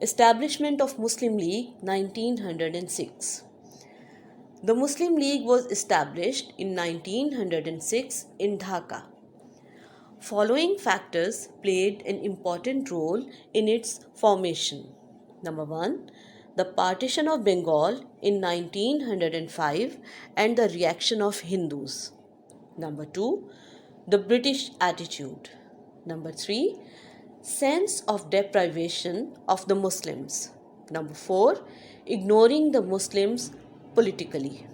Establishment of Muslim League 1906. The Muslim League was established in 1906 in Dhaka. Following factors played an important role in its formation. Number 1. The partition of Bengal in 1905 and the reaction of Hindus. Number 2. The British attitude. Number 3. Sense of deprivation of the Muslims. Number 4. Ignoring the Muslims politically.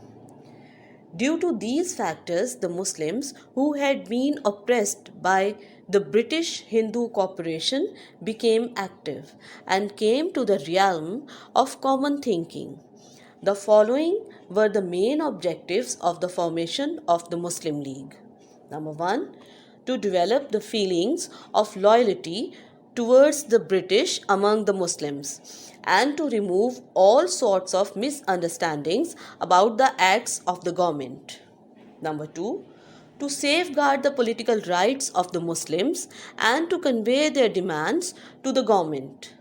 Due to these factors, the Muslims who had been oppressed by the British Hindu Corporation became active and came to the realm of common thinking. The following were the main objectives of the formation of the Muslim League. Number 1. To develop the feelings of loyalty towards the British among the Muslims and to remove all sorts of misunderstandings about the acts of the government. Number 2. To safeguard the political rights of the Muslims and to convey their demands to the government.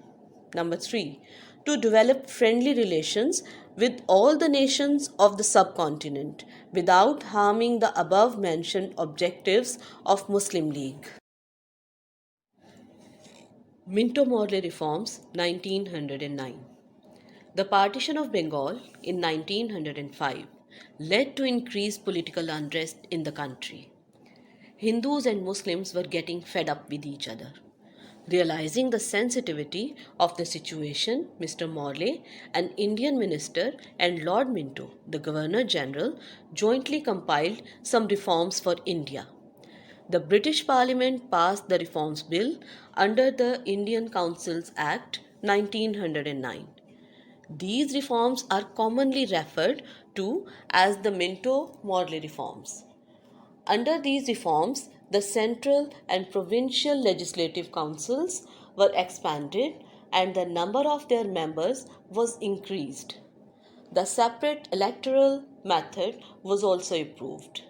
Number 3. To develop friendly relations with all the nations of the subcontinent without harming the above mentioned objectives of Muslim League. Minto Morley Reforms 1909. The partition of Bengal in 1905 led to increased political unrest in the country. Hindus and Muslims were getting fed up with each other. Realizing the sensitivity of the situation, Mr. Morley, an Indian minister, and Lord Minto, the Governor General, jointly compiled some reforms for India. The British Parliament passed the Reforms Bill under the Indian Councils Act 1909. These reforms are commonly referred to as the Minto-Morley reforms. Under these reforms, the central and provincial legislative councils were expanded and the number of their members was increased. The separate electoral method was also approved.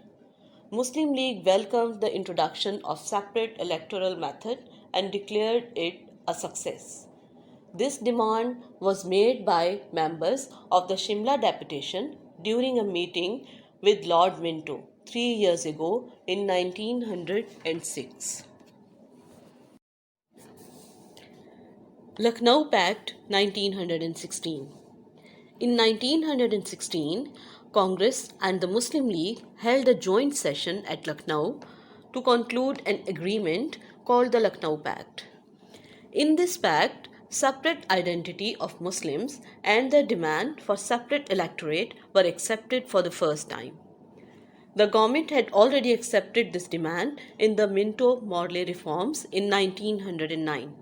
Muslim League welcomed the introduction of separate electoral method and declared it a success. This demand was made by members of the Shimla deputation during a meeting with Lord Minto 3 years ago in 1906. Lucknow Pact 1916. In 1916, Congress and the Muslim League held a joint session at Lucknow to conclude an agreement called the Lucknow Pact. In this pact, separate identity of Muslims and their demand for separate electorate were accepted for the first time. The government had already accepted this demand in the Minto-Morley reforms in 1909.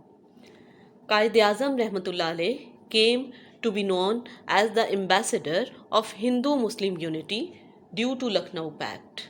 Quaid-e-Azam Rahmatullah Alayh came to be known as the ambassador of Hindu-Muslim unity due to Lucknow Pact.